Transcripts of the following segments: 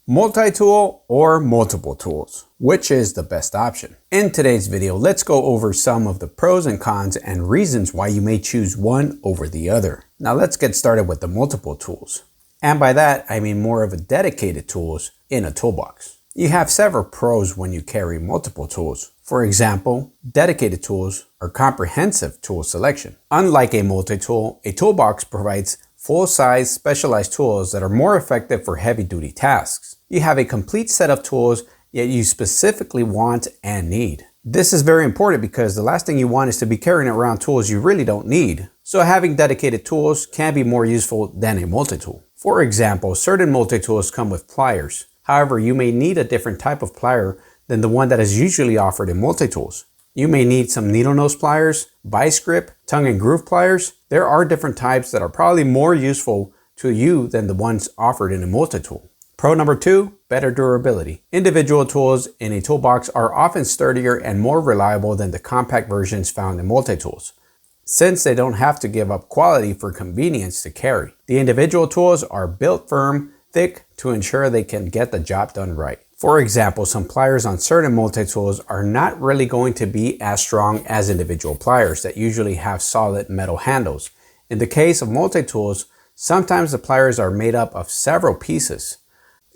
Multi-tool or multiple tools? Which is the best option? In today's video, let's go over some of the pros and cons and reasons why you may choose one over the other. Now let's get started with the multiple tools. And by that, I mean more of a dedicated tools in a toolbox. You have several pros when you carry multiple tools. For example, dedicated tools are comprehensive tool selection. Unlike a multi-tool, a toolbox provides full-size specialized tools that are more effective for heavy-duty tasks. You have a complete set of tools yet you specifically want and need. This is very important because the last thing you want is to be carrying around tools you really don't need. So having dedicated tools can be more useful than a multi-tool. For example, certain multi-tools come with pliers. However, you may need a different type of plier than the one that is usually offered in multi-tools. You may need some needle nose pliers, vice grip, tongue and groove pliers. There are different types that are probably more useful to you than the ones offered in a multi-tool. Pro number 2, better durability. Individual tools in a toolbox are often sturdier and more reliable than the compact versions found in multi-tools, since they don't have to give up quality for convenience to carry. The individual tools are built firm, thick to ensure they can get the job done right. For example, some pliers on certain multi-tools are not really going to be as strong as individual pliers that usually have solid metal handles. In the case of multi-tools, sometimes the pliers are made up of several pieces,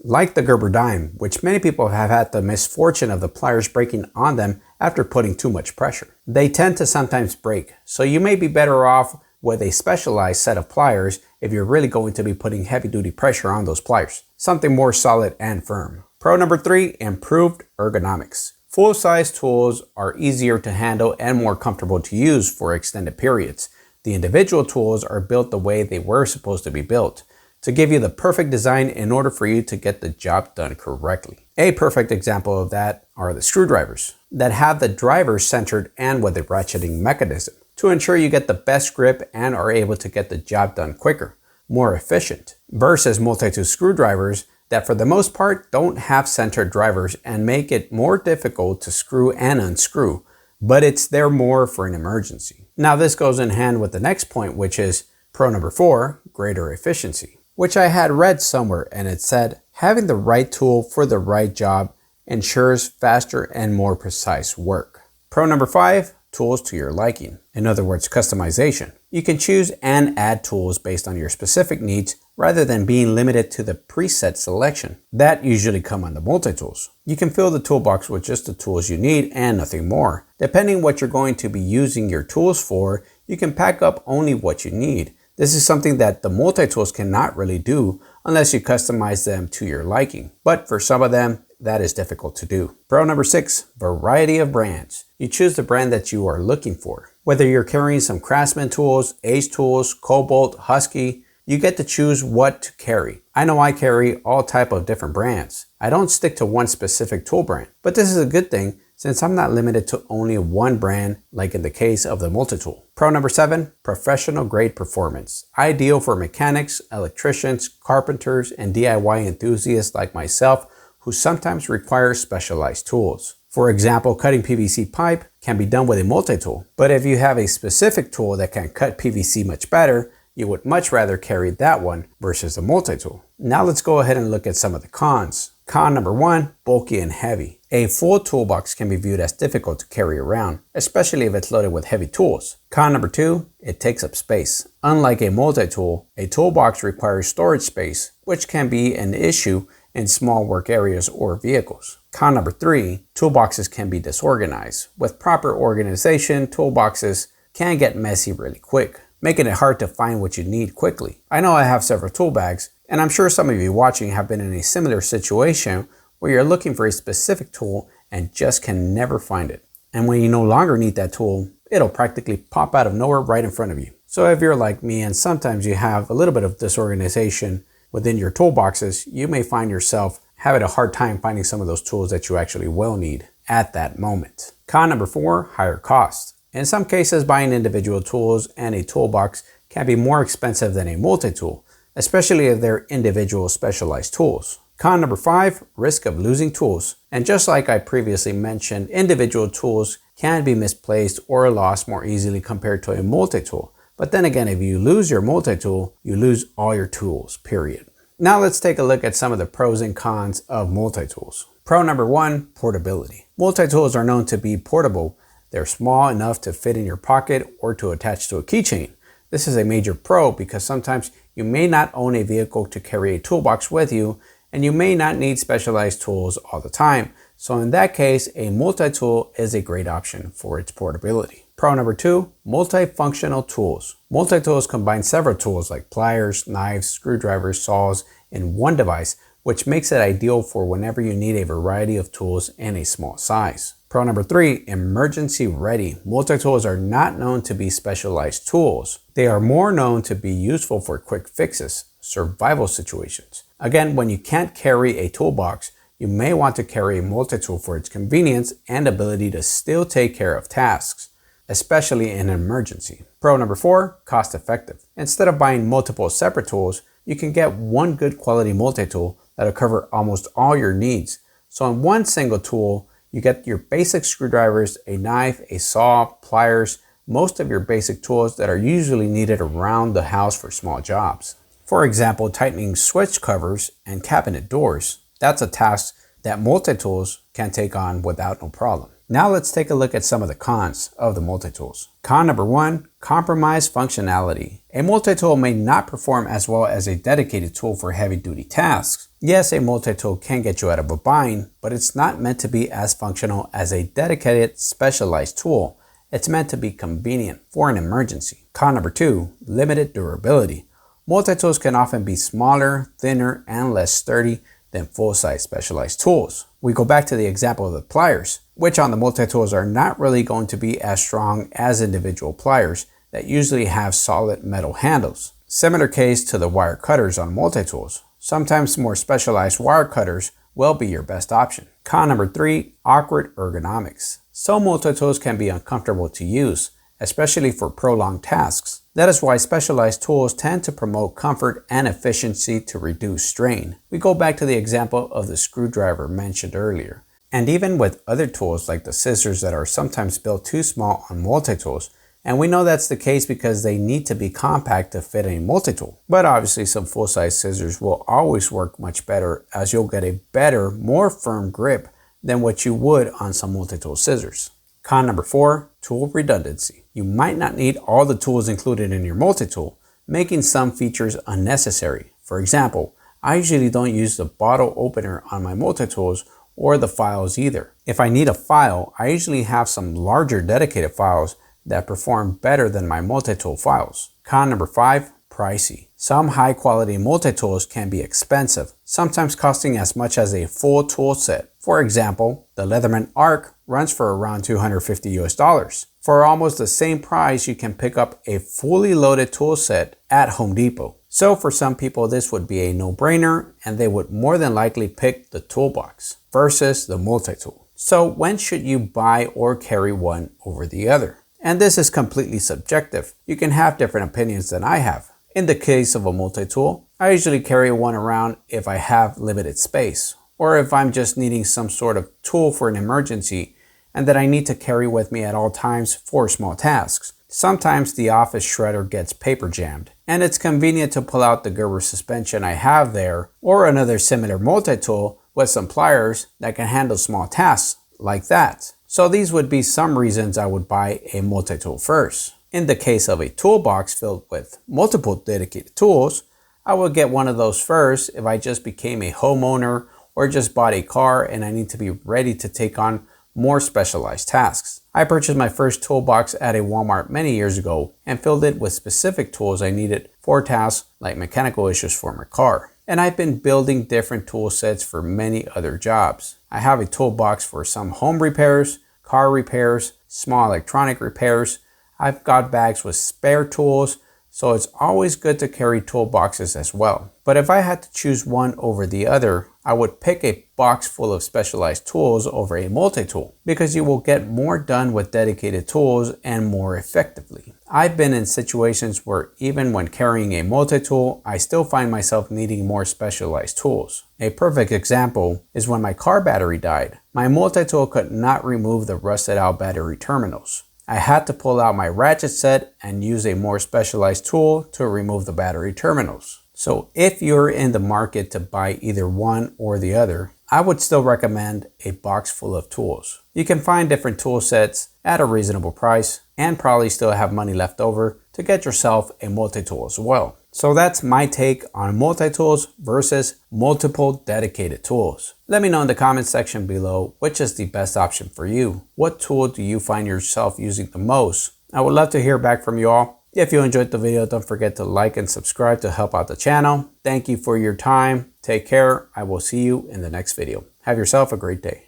like the Gerber dime, which many people have had the misfortune of the pliers breaking on them after putting too much pressure. They tend to sometimes break, so you may be better off with a specialized set of pliers if you're really going to be putting heavy-duty pressure on those pliers. Something more solid and firm. Pro number 3, improved ergonomics. Full-size tools are easier to handle and more comfortable to use for extended periods. The individual tools are built the way they were supposed to be built, to give you the perfect design in order for you to get the job done correctly. A perfect example of that are the screwdrivers that have the driver centered and with a ratcheting mechanism to ensure you get the best grip and are able to get the job done quicker, more efficient, versus multi-tool screwdrivers that for the most part don't have centered drivers and make it more difficult to screw and unscrew, but it's there more for an emergency. Now this goes in hand with the next point, which is pro number 4, greater efficiency, which I had read somewhere and it said, having the right tool for the right job ensures faster and more precise work. Pro number 5, tools to your liking. In other words, customization. You can choose and add tools based on your specific needs rather than being limited to the preset selection that usually come on the multi-tools. You can fill the toolbox with just the tools you need and nothing more. Depending what you're going to be using your tools for, you can pack up only what you need. This is something that the multi-tools cannot really do unless you customize them to your liking. But for some of them, that is difficult to do. Pro number 6, variety of brands. You choose the brand that you are looking for. Whether you're carrying some Craftsman tools, Ace tools, Cobalt, Husky, you get to choose what to carry. I know I carry all type of different brands. I don't stick to one specific tool brand, but this is a good thing since I'm not limited to only one brand like in the case of the multi-tool. Pro number 7, professional grade performance. Ideal for mechanics, electricians, carpenters, and DIY enthusiasts like myself who sometimes require specialized tools. For example, cutting PVC pipe can be done with a multi-tool, but if you have a specific tool that can cut PVC much better, you would much rather carry that one versus a multi-tool. Now let's go ahead and look at some of the cons. Con number 1, bulky and heavy. A full toolbox can be viewed as difficult to carry around, especially if it's loaded with heavy tools. Con number 2, it takes up space. Unlike a multi-tool, a toolbox requires storage space, which can be an issue in small work areas or vehicles. Con number 3, toolboxes can be disorganized. With proper organization, toolboxes can get messy really quick, making it hard to find what you need quickly. I know I have several tool bags, and I'm sure some of you watching have been in a similar situation where you're looking for a specific tool and just can never find it. And when you no longer need that tool, it'll practically pop out of nowhere right in front of you. So if you're like me and sometimes you have a little bit of disorganization within your toolboxes, you may find yourself having a hard time finding some of those tools that you actually will need at that moment. Con number 4, higher cost. In some cases, buying individual tools and a toolbox can be more expensive than a multi-tool, especially if they're individual specialized tools. Con number 5, risk of losing tools. And just like I previously mentioned, individual tools can be misplaced or lost more easily compared to a multi-tool. But then again, if you lose your multi-tool, you lose all your tools, period. Now let's take a look at some of the pros and cons of multi-tools. Pro number 1, portability. Multi-tools are known to be portable. They're small enough to fit in your pocket or to attach to a keychain. This is a major pro because sometimes you may not own a vehicle to carry a toolbox with you, and you may not need specialized tools all the time. So in that case, a multi-tool is a great option for its portability. Pro number 2, multifunctional tools. Multi-tools combine several tools like pliers, knives, screwdrivers, saws in one device, which makes it ideal for whenever you need a variety of tools in a small size. Pro number 3, emergency ready. Multi-tools are not known to be specialized tools. They are more known to be useful for quick fixes, survival situations. Again, when you can't carry a toolbox, you may want to carry a multi-tool for its convenience and ability to still take care of tasks, especially in an emergency. Pro number 4, cost effective. Instead of buying multiple separate tools, you can get one good quality multi-tool that'll cover almost all your needs. So in one single tool, you get your basic screwdrivers, a knife, a saw, pliers, most of your basic tools that are usually needed around the house for small jobs. For example, tightening switch covers and cabinet doors. That's a task that multi-tools can take on without no problem. Now let's take a look at some of the cons of the multi-tools. Con number 1, compromised functionality. A multi-tool may not perform as well as a dedicated tool for heavy-duty tasks. Yes, a multi-tool can get you out of a bind, but it's not meant to be as functional as a dedicated, specialized tool. It's meant to be convenient for an emergency. Con number 2, limited durability. Multi-tools can often be smaller, thinner, and less sturdy than full-size specialized tools. We go back to the example of the pliers, which on the multi-tools are not really going to be as strong as individual pliers that usually have solid metal handles. Similar case to the wire cutters on multi-tools. Sometimes more specialized wire cutters will be your best option. Con number 3, awkward ergonomics. Some multi-tools can be uncomfortable to use, especially for prolonged tasks. That is why specialized tools tend to promote comfort and efficiency to reduce strain. We go back to the example of the screwdriver mentioned earlier. And even with other tools like the scissors that are sometimes built too small on multi-tools, and we know that's the case because they need to be compact to fit a multi-tool. But obviously some full-size scissors will always work much better as you'll get a better, more firm grip than what you would on some multi-tool scissors. Con number 4, tool redundancy. You might not need all the tools included in your multi-tool, making some features unnecessary. For example, I usually don't use the bottle opener on my multi-tools or the files either. If I need a file, I usually have some larger dedicated files that perform better than my multi-tool files. Con number 5, pricey. Some high quality multi-tools can be expensive, sometimes costing as much as a full tool set. For example, the Leatherman Arc runs for around $250 US. For almost the same price, you can pick up a fully loaded tool set at Home Depot. So for some people, this would be a no-brainer, and they would more than likely pick the Toolbox versus the multi-tool. So when should you buy or carry one over the other? And this is completely subjective. You can have different opinions than I have. In the case of a multi-tool, I usually carry one around if I have limited space, or if I'm just needing some sort of tool for an emergency and that I need to carry with me at all times for small tasks. Sometimes the office shredder gets paper jammed, and it's convenient to pull out the Gerber suspension I have there, or another similar multi-tool with some pliers that can handle small tasks like that. So these would be some reasons I would buy a multi-tool first. In the case of a toolbox filled with multiple dedicated tools, I would get one of those first if I just became a homeowner or just bought a car and I need to be ready to take on more specialized tasks. I purchased my first toolbox at a Walmart many years ago and filled it with specific tools I needed for tasks like mechanical issues for my car. And I've been building different tool sets for many other jobs. I have a toolbox for some home repairs, car repairs, small electronic repairs. I've got bags with spare tools, so it's always good to carry toolboxes as well. But if I had to choose one over the other, I would pick a box full of specialized tools over a multi-tool because you will get more done with dedicated tools and more effectively. I've been in situations where even when carrying a multi-tool, I still find myself needing more specialized tools. A perfect example is when my car battery died. My multi-tool could not remove the rusted out battery terminals. I had to pull out my ratchet set and use a more specialized tool to remove the battery terminals. So if you're in the market to buy either one or the other, I would still recommend a box full of tools. You can find different tool sets at a reasonable price and probably still have money left over to get yourself a multi-tool as well. So that's my take on multi-tools versus multiple dedicated tools. Let me know in the comments section below which is the best option for you. What tool do you find yourself using the most? I would love to hear back from you all. If you enjoyed the video, don't forget to like and subscribe to help out the channel. Thank you for your time. Take care. I will see you in the next video. Have yourself a great day.